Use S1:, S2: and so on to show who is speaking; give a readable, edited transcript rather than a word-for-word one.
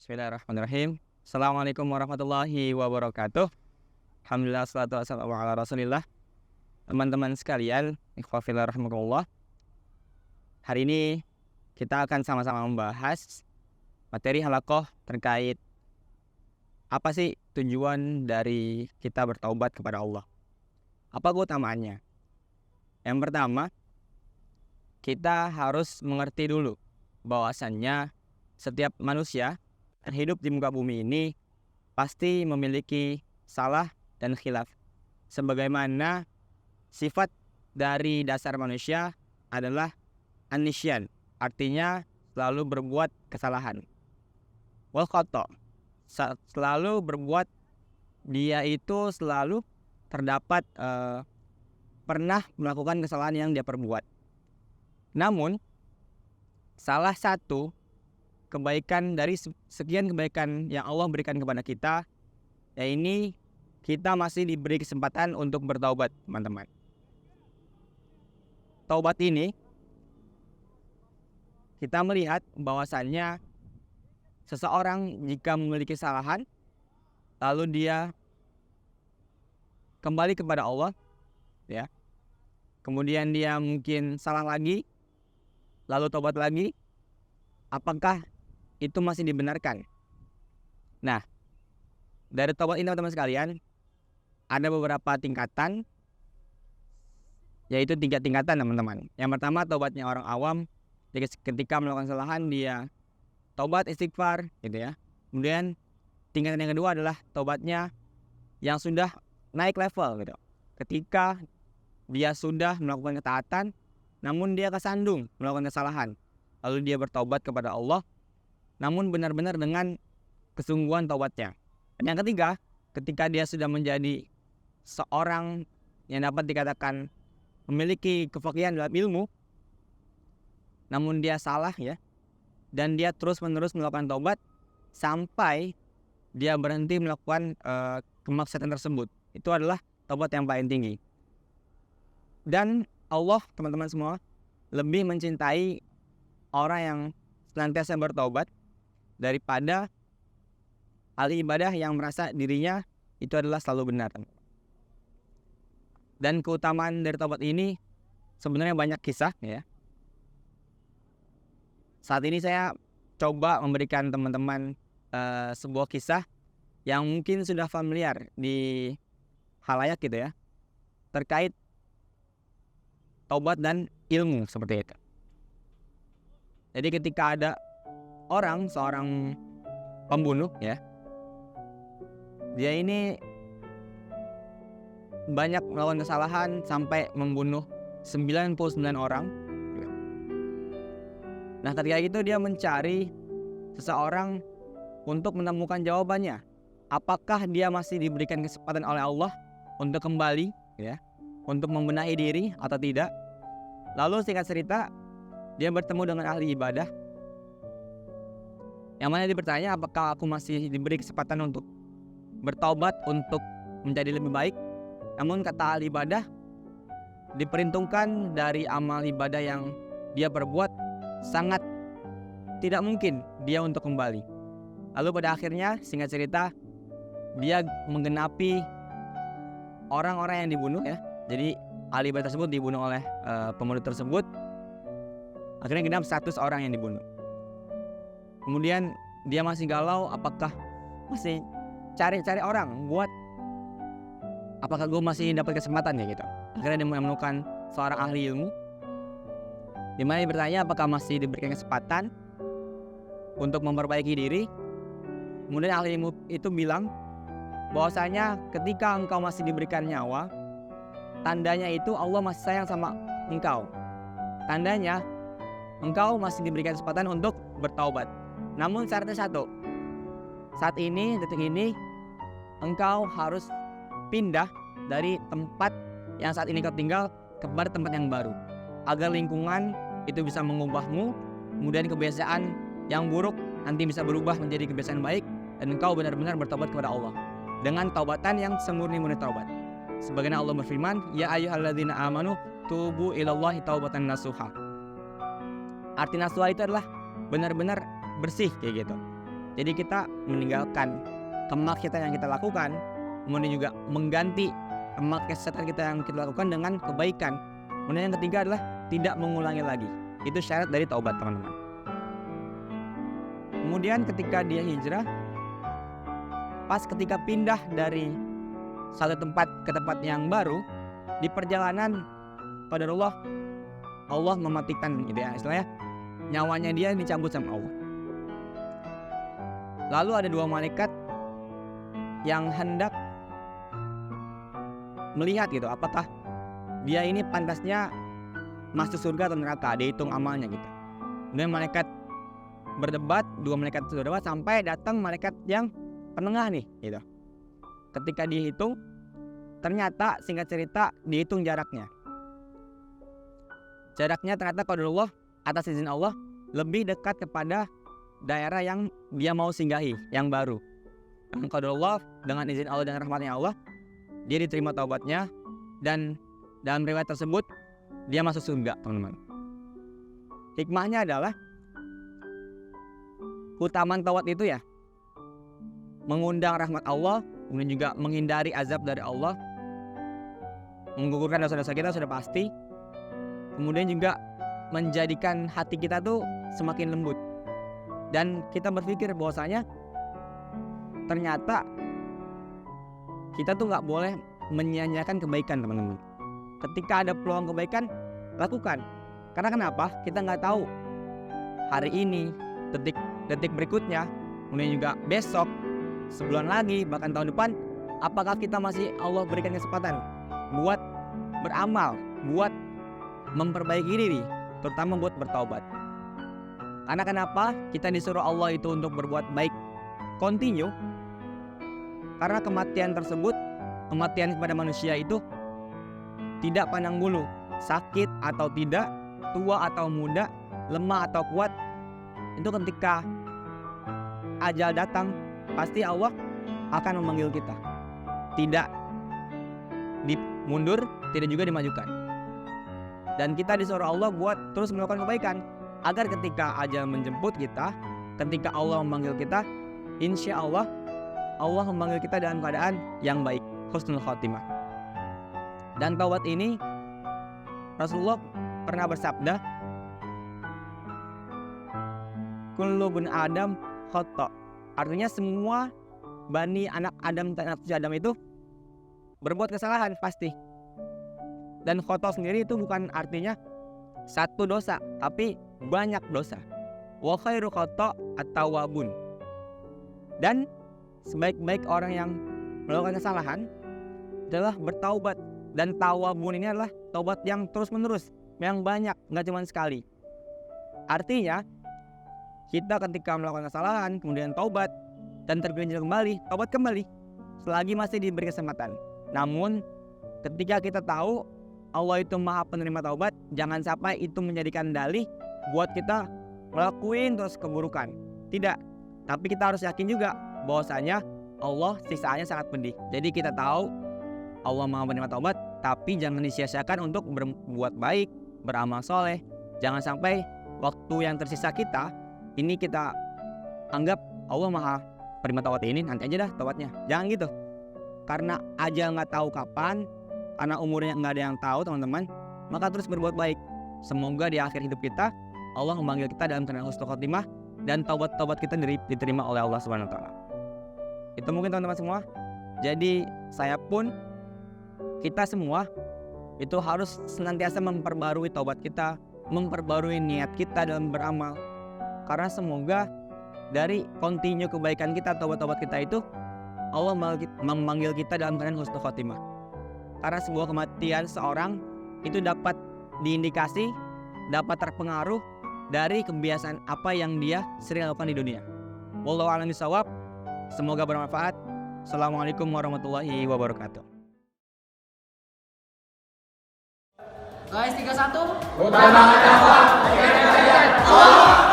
S1: Bismillahirrahmanirrahim. Assalamualaikum warahmatullahi wabarakatuh. Alhamdulillah, salatu wassalamu ala rasulillah. Teman-teman sekalian, ikhwah fillah rahimakumullah. Hari ini kita akan sama-sama membahas materi halaqah terkait apa sih tujuan dari kita bertaubat kepada Allah. Apa keutamaannya? Yang pertama, kita harus mengerti dulu bahwasannya setiap manusia hidup di muka bumi ini pasti memiliki salah dan khilaf. Sebagaimana sifat dari dasar manusia adalah an-nisyan, artinya selalu berbuat kesalahan. Wal khata', selalu berbuat, dia itu selalu terdapat pernah melakukan kesalahan yang dia perbuat. Namun salah satu kebaikan dari sekian kebaikan yang Allah berikan kepada kita, yaitu kita masih diberi kesempatan untuk bertaubat, teman-teman. Taubat ini kita melihat bahwasannya seseorang jika memiliki kesalahan lalu dia kembali kepada Allah, ya. Kemudian dia mungkin salah lagi, lalu taubat lagi, apakah itu masih dibenarkan? Nah, dari taubat ini teman-teman sekalian, ada beberapa tingkatan, yaitu 3 tingkatan, teman-teman. Yang pertama, taubatnya orang awam, jadi ketika melakukan kesalahan dia taubat istighfar, gitu ya. Kemudian tingkatan yang kedua adalah taubatnya yang sudah naik level, gitu. Ketika dia sudah melakukan ketaatan, namun dia kesandung melakukan kesalahan, lalu dia bertaubat kepada Allah, namun benar-benar dengan kesungguhan taubatnya. Dan yang ketiga, ketika dia sudah menjadi seorang yang dapat dikatakan memiliki kefaqihan dalam ilmu, namun dia salah, ya, dan dia terus-menerus melakukan taubat sampai dia berhenti melakukan kemaksiatan tersebut. Itu adalah taubat yang paling tinggi. Dan Allah, teman-teman semua, lebih mencintai orang yang senantiasa bertaubat daripada ahli ibadah yang merasa dirinya itu adalah selalu benar. Dan keutamaan dari taubat ini sebenarnya banyak kisah, ya. Saat ini saya coba memberikan teman-teman sebuah kisah yang mungkin sudah familiar di halayak, gitu ya, terkait taubat dan ilmu seperti itu. Jadi ketika ada seorang pembunuh, ya, dia ini banyak melakukan kesalahan sampai membunuh 99 orang. Nah, ketika itu dia mencari seseorang untuk menemukan jawabannya. Apakah dia masih diberikan kesempatan oleh Allah untuk kembali, ya, untuk membenahi diri atau tidak? Lalu singkat cerita, dia bertemu dengan ahli ibadah, yang mana dia bertanya, apakah aku masih diberi kesempatan untuk bertaubat untuk menjadi lebih baik? Namun kata ahli ibadah, diperhitungkan dari amal ibadah yang dia perbuat, sangat tidak mungkin dia untuk kembali. Lalu pada akhirnya, singkat cerita, dia menggenapi orang-orang yang dibunuh, ya. Jadi ahli ibadah tersebut dibunuh oleh pembunuh tersebut. Akhirnya genap 100 orang yang dibunuh. Kemudian dia masih galau, apakah masih cari-cari orang buat, apakah gue masih dapat kesempatan, ya, gitu. Akhirnya dia menemukan seorang ahli ilmu, di mana dia bertanya apakah masih diberikan kesempatan untuk memperbaiki diri. Kemudian ahli ilmu itu bilang bahwasanya ketika engkau masih diberikan nyawa, tandanya itu Allah masih sayang sama engkau. Tandanya engkau masih diberikan kesempatan untuk bertaubat. Namun syaratnya satu, saat ini, detik ini, engkau harus pindah dari tempat yang saat ini kau tinggal kepada tempat yang baru, agar lingkungan itu bisa mengubahmu, kemudian kebiasaan yang buruk nanti bisa berubah menjadi kebiasaan baik, dan engkau benar-benar bertobat kepada Allah dengan taubatan yang semurni-murni taubat. Sebagaimana Allah berfirman, ya ayyuhalladzina amanu tubu ilallahi taubatan nasuha. Arti nasuha itu adalah benar-benar bersih, kayak gitu. Jadi kita meninggalkan kemaksiatan yang kita lakukan, kemudian juga mengganti kemaksiatan kita yang kita lakukan dengan kebaikan. Kemudian yang ketiga adalah tidak mengulangi lagi. Itu syarat dari taubat, teman-teman. Kemudian ketika dia hijrah, pas ketika pindah dari satu tempat ke tempat yang baru, di perjalanan qadarullah Allah mematikan gitu ya, istilahnya nyawanya dia dicabut sama Allah. Lalu ada dua malaikat yang hendak melihat gitu, apakah dia ini pantasnya masuk surga atau neraka, dihitung amalnya gitu. Kemudian malaikat berdebat, dua malaikat berdebat sampai datang malaikat yang penengah nih gitu. Ketika dihitung, ternyata singkat cerita dihitung jaraknya. Jaraknya ternyata qadarullah atas izin Allah lebih dekat kepada daerah yang dia mau singgahi, yang baru. Dan qadarullah dengan izin Allah dan rahmatnya Allah, dia diterima taubatnya, dan dalam riwayat tersebut dia masuk surga, teman-teman. Hikmahnya adalah keutamaan taubat itu ya mengundang rahmat Allah, kemudian juga menghindari azab dari Allah, menggugurkan dosa-dosa kita sudah pasti. Kemudian juga menjadikan hati kita tuh semakin lembut. Dan kita berpikir bahwasanya ternyata kita tuh gak boleh menyia-nyiakan kebaikan, teman-teman. Ketika ada peluang kebaikan, lakukan. Karena kenapa? Kita gak tahu hari ini, detik berikutnya, kemudian juga besok, sebulan lagi, bahkan tahun depan, apakah kita masih Allah berikan kesempatan buat beramal, buat memperbaiki diri, terutama buat bertaubat. Karena kenapa kita disuruh Allah itu untuk berbuat baik continue? Karena kematian tersebut, kematian kepada manusia itu tidak pandang bulu, sakit atau tidak, tua atau muda, lemah atau kuat. Itu ketika ajal datang, pasti Allah akan memanggil kita. Tidak mundur, tidak juga dimajukan. Dan kita disuruh Allah buat terus melakukan kebaikan, agar ketika ajal menjemput kita, ketika Allah memanggil kita, insya Allah Allah memanggil kita dalam keadaan yang baik, husnul khotimah. Dan taubat ini Rasulullah pernah bersabda, kullu bani Adam khata'. Artinya semua bani anak Adam dan anak cucu Adam itu berbuat kesalahan pasti. Dan khata' sendiri itu bukan artinya satu dosa, tapi banyak dosa. Wa khairu khata' at-tawwabun. Dan sebaik-baik orang yang melakukan kesalahan adalah bertaubat. Dan tawwabun ini adalah taubat yang terus-menerus, yang banyak, nggak cuma sekali. Artinya kita ketika melakukan kesalahan, kemudian taubat dan tergelincir kembali, taubat kembali selagi masih diberi kesempatan. Namun ketika kita tahu Allah itu maha penerima taubat, jangan sampai itu menjadikan dalih buat kita ngelakuin terus keburukan. Tidak, tapi kita harus yakin juga bahwasanya Allah siksaannya sangat pedih. Jadi kita tahu Allah maha penerima taubat, tapi jangan disia-siakan untuk berbuat baik, beramal soleh. Jangan sampai waktu yang tersisa kita ini kita anggap Allah maha penerima taubat ini, nanti aja dah taubatnya. Jangan gitu. Karena ajal nggak tahu kapan, karena umurnya nggak ada yang tahu, teman-teman. Maka terus berbuat baik. Semoga di akhir hidup kita Allah memanggil kita dalam keadaan husnul khotimah dan taubat-taubat kita diterima oleh Allah Subhanahu wa taala. Itu mungkin teman-teman semua. Jadi saya pun, kita semua itu harus senantiasa memperbarui taubat kita, memperbarui niat kita dalam beramal. Karena semoga dari continue kebaikan kita, taubat-taubat kita itu Allah memanggil kita dalam keadaan husnul khotimah. Karena sebuah kematian seorang itu dapat diindikasi, dapat terpengaruh dari kebiasaan apa yang dia sering lakukan di dunia. Wallahu a'lam bishawab. Semoga bermanfaat. Assalamualaikum warahmatullahi wabarakatuh.
S2: Guys, 3-1.
S3: Utama dakwah, Allah.